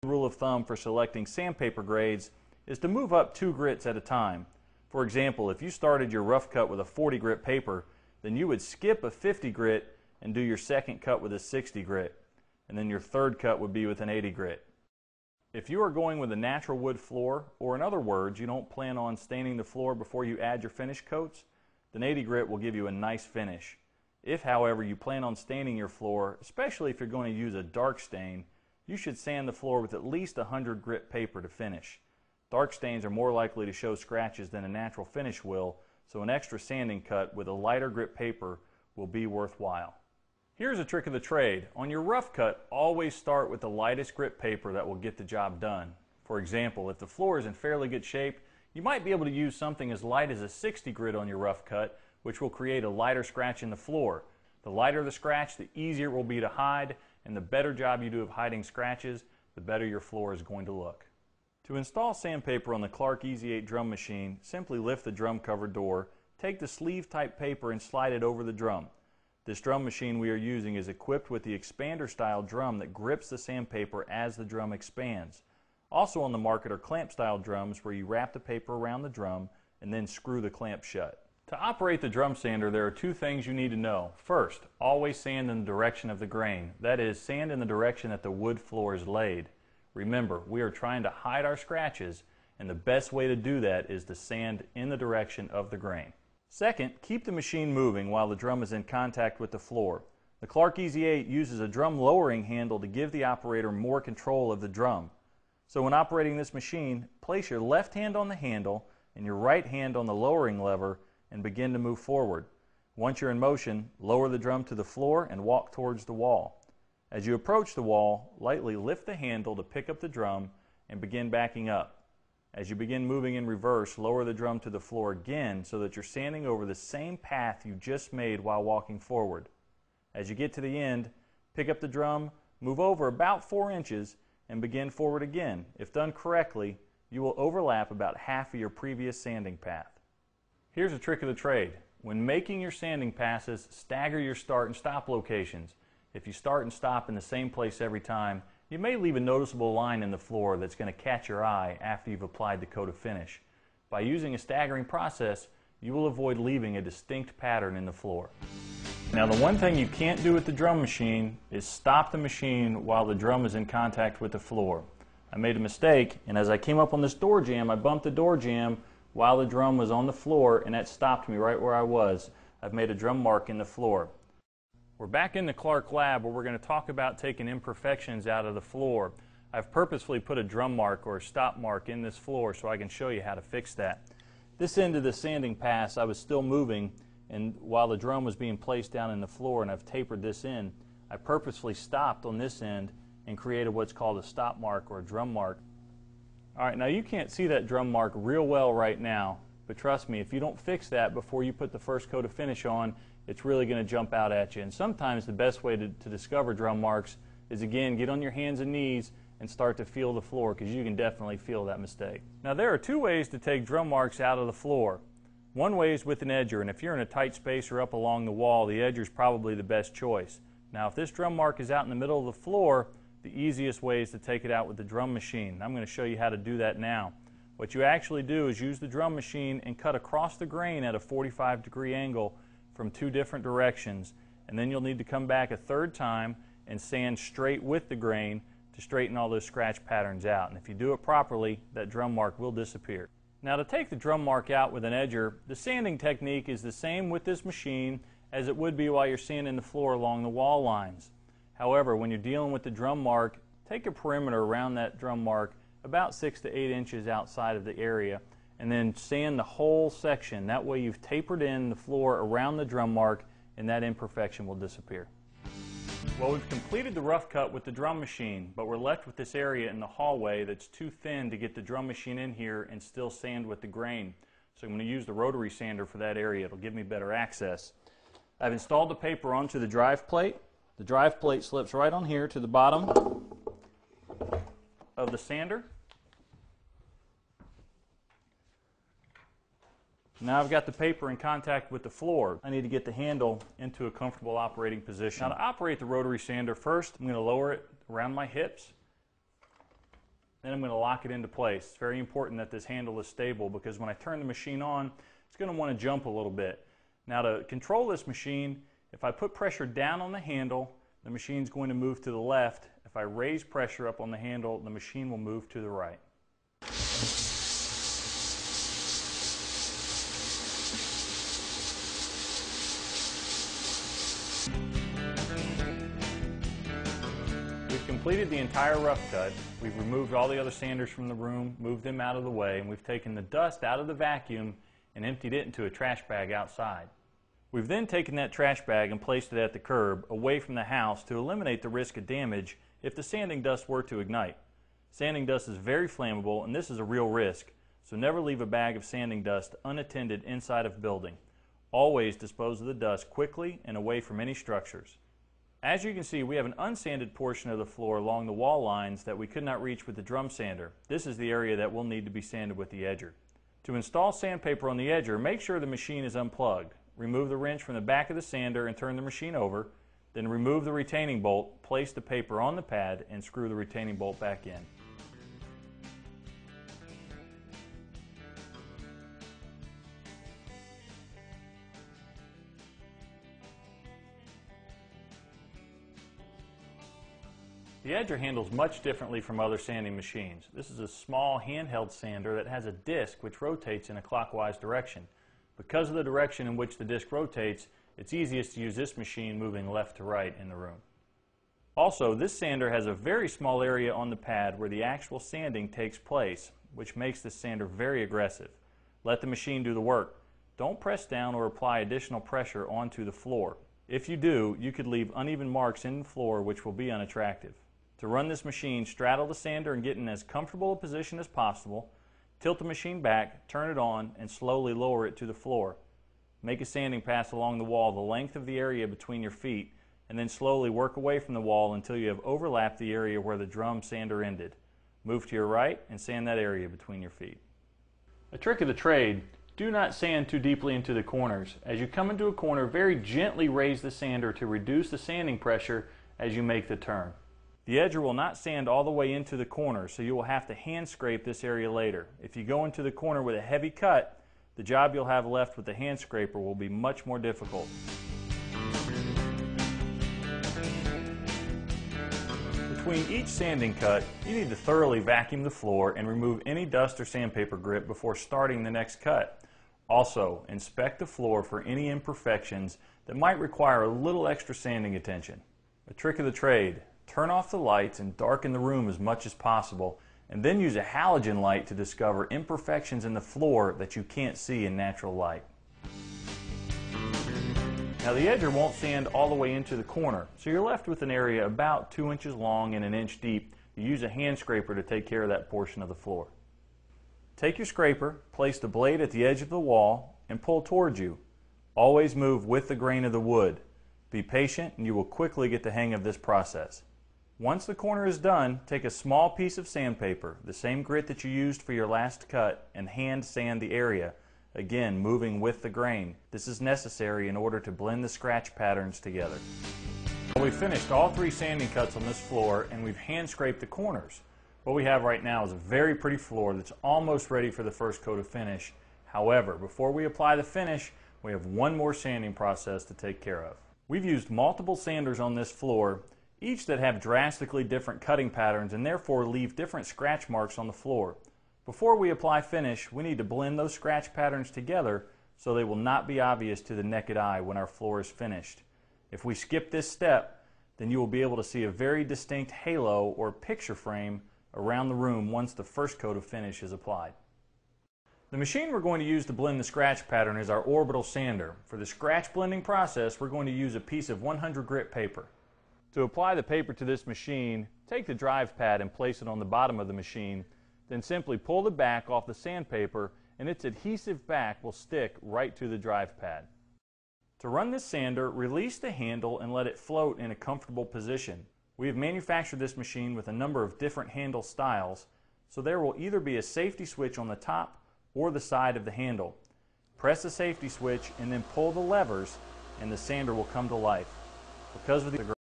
Rule of thumb for selecting sandpaper grades is to move up 2 grits at a time. For example, if you started your rough cut with a 40 grit paper, then you would skip a 50 grit and do your second cut with a 60 grit, and then your third cut would be with an 80 grit. If you are going with a natural wood floor, or in other words, you don't plan on staining the floor before you add your finish coats, then 80 grit will give you a nice finish. If, however, you plan on staining your floor, especially if you're going to use a dark stain, you should sand the floor with at least 100 grit paper to finish. Dark stains are more likely to show scratches than a natural finish will, so an extra sanding cut with a lighter grit paper will be worthwhile. Here's a trick of the trade. On your rough cut, always start with the lightest grit paper that will get the job done. For example, if the floor is in fairly good shape, you might be able to use something as light as a 60 grit on your rough cut, which will create a lighter scratch in the floor. The lighter the scratch, the easier it will be to hide, and the better job you do of hiding scratches, the better your floor is going to look. To install sandpaper on the Clark Easy 8 drum machine, simply lift the drum cover door, take the sleeve type paper and slide it over the drum. This drum machine we are using is equipped with the expander style drum that grips the sandpaper as the drum expands. Also on the market are clamp style drums where you wrap the paper around the drum and then screw the clamp shut. To operate the drum sander, there are 2 things you need to know. First, always sand in the direction of the grain. That is, sand in the direction that the wood floor is laid. Remember, we are trying to hide our scratches, and the best way to do that is to sand in the direction of the grain. Second, keep the machine moving while the drum is in contact with the floor. The Clark Easy 8 uses a drum lowering handle to give the operator more control of the drum. So when operating this machine, place your left hand on the handle and your right hand on the lowering lever and begin to move forward. Once you're in motion, lower the drum to the floor and walk towards the wall. As you approach the wall, lightly lift the handle to pick up the drum and begin backing up. As you begin moving in reverse, lower the drum to the floor again so that you're sanding over the same path you just made while walking forward. As you get to the end, pick up the drum, move over about 4 inches, and begin forward again. If done correctly, you will overlap about half of your previous sanding path. Here's a trick of the trade. When making your sanding passes, stagger your start and stop locations. If you start and stop in the same place every time, you may leave a noticeable line in the floor that's going to catch your eye after you've applied the coat of finish. By using a staggering process, you will avoid leaving a distinct pattern in the floor. Now, the one thing you can't do with the drum machine is stop the machine while the drum is in contact with the floor. I made a mistake, and as I came up on this door jamb, I bumped the door jamb while the drum was on the floor, and that stopped me right where I was. I've made a drum mark in the floor. We're back in the Clark lab where we're going to talk about taking imperfections out of the floor. I've purposefully put a drum mark or a stop mark in this floor so I can show you how to fix that. This end of the sanding pass I was still moving, and while the drum was being placed down in the floor and I've tapered this in, I purposefully stopped on this end and created what's called a stop mark or a drum mark. Alright, now you can't see that drum mark real well right now, but trust me, if you don't fix that before you put the first coat of finish on, it's really going to jump out at you. And sometimes the best way to discover drum marks is, again, get on your hands and knees and start to feel the floor, because you can definitely feel that mistake. Now, there are 2 ways to take drum marks out of the floor. One way is with an edger, and if you're in a tight space or up along the wall, the edger is probably the best choice. Now, if this drum mark is out in the middle of the floor, the easiest way is to take it out with the drum machine. I'm going to show you how to do that now. What you actually do is use the drum machine and cut across the grain at a 45-degree angle from 2 different directions, and then you'll need to come back a 3rd time and sand straight with the grain to straighten all those scratch patterns out. And if you do it properly, that drum mark will disappear. Now, to take the drum mark out with an edger, the sanding technique is the same with this machine as it would be while you're sanding the floor along the wall lines. However, when you're dealing with the drum mark, take a perimeter around that drum mark about 6 to 8 inches outside of the area, and then sand the whole section. That way you've tapered in the floor around the drum mark, and that imperfection will disappear. Well, we've completed the rough cut with the drum machine, but we're left with this area in the hallway that's too thin to get the drum machine in here and still sand with the grain. So I'm going to use the rotary sander for that area. It'll give me better access. I've installed the paper onto the drive plate. The drive plate slips right on here to the bottom of the sander. Now I've got the paper in contact with the floor. I need to get the handle into a comfortable operating position. Now, to operate the rotary sander, first I'm going to lower it around my hips. Then I'm going to lock it into place. It's very important that this handle is stable because when I turn the machine on, it's going to want to jump a little bit. Now to control this machine, if I put pressure down on the handle, the machine's going to move to the left. If I raise pressure up on the handle, the machine will move to the right. We've completed the entire rough cut. We've removed all the other sanders from the room, moved them out of the way, and we've taken the dust out of the vacuum and emptied it into a trash bag outside. We've then taken that trash bag and placed it at the curb, away from the house, to eliminate the risk of damage if the sanding dust were to ignite. Sanding dust is very flammable, and this is a real risk, so never leave a bag of sanding dust unattended inside of a building. Always dispose of the dust quickly and away from any structures. As you can see, we have an unsanded portion of the floor along the wall lines that we could not reach with the drum sander. This is the area that will need to be sanded with the edger. To install sandpaper on the edger, make sure the machine is unplugged. Remove the wrench from the back of the sander and turn the machine over. Then remove the retaining bolt, place the paper on the pad, and screw the retaining bolt back in. The edger handles much differently from other sanding machines. This is a small handheld sander that has a disc which rotates in a clockwise direction. Because of the direction in which the disc rotates, it's easiest to use this machine moving left to right in the room. Also, this sander has a very small area on the pad where the actual sanding takes place, which makes this sander very aggressive. Let the machine do the work. Don't press down or apply additional pressure onto the floor. If you do, you could leave uneven marks in the floor which will be unattractive. To run this machine, straddle the sander and get in as comfortable a position as possible. Tilt the machine back, turn it on, and slowly lower it to the floor. Make a sanding pass along the wall the length of the area between your feet, and then slowly work away from the wall until you have overlapped the area where the drum sander ended. Move to your right and sand that area between your feet. A trick of the trade: do not sand too deeply into the corners. As you come into a corner, very gently raise the sander to reduce the sanding pressure as you make the turn. The edger will not sand all the way into the corner, so you will have to hand scrape this area later. If you go into the corner with a heavy cut, the job you'll have left with the hand scraper will be much more difficult. Between each sanding cut, you need to thoroughly vacuum the floor and remove any dust or sandpaper grip before starting the next cut. Also, inspect the floor for any imperfections that might require a little extra sanding attention. A trick of the trade: turn off the lights and darken the room as much as possible, and then use a halogen light to discover imperfections in the floor that you can't see in natural light. Now, the edger won't sand all the way into the corner, so you're left with an area about 2 inches long and 1 inch deep. You use a hand scraper to take care of that portion of the floor. Take your scraper, place the blade at the edge of the wall, and pull towards you. Always move with the grain of the wood. Be patient and you will quickly get the hang of this process. Once the corner is done, take a small piece of sandpaper, the same grit that you used for your last cut, and hand sand the area, again moving with the grain. This is necessary in order to blend the scratch patterns together. Well, we've finished all 3 sanding cuts on this floor and we've hand scraped the corners. What we have right now is a very pretty floor that's almost ready for the first coat of finish. However, before we apply the finish, we have one more sanding process to take care of. We've used multiple sanders on this floor, each that have drastically different cutting patterns and therefore leave different scratch marks on the floor. Before we apply finish, we need to blend those scratch patterns together so they will not be obvious to the naked eye when our floor is finished. If we skip this step, then you will be able to see a very distinct halo or picture frame around the room once the first coat of finish is applied. The machine we're going to use to blend the scratch pattern is our orbital sander. For the scratch blending process, we're going to use a piece of 100 grit paper. To apply the paper to this machine, take the drive pad and place it on the bottom of the machine, then simply pull the back off the sandpaper and its adhesive back will stick right to the drive pad. To run this sander, release the handle and let it float in a comfortable position. We have manufactured this machine with a number of different handle styles, so there will either be a safety switch on the top or the side of the handle. Press the safety switch and then pull the levers and the sander will come to life. Because of the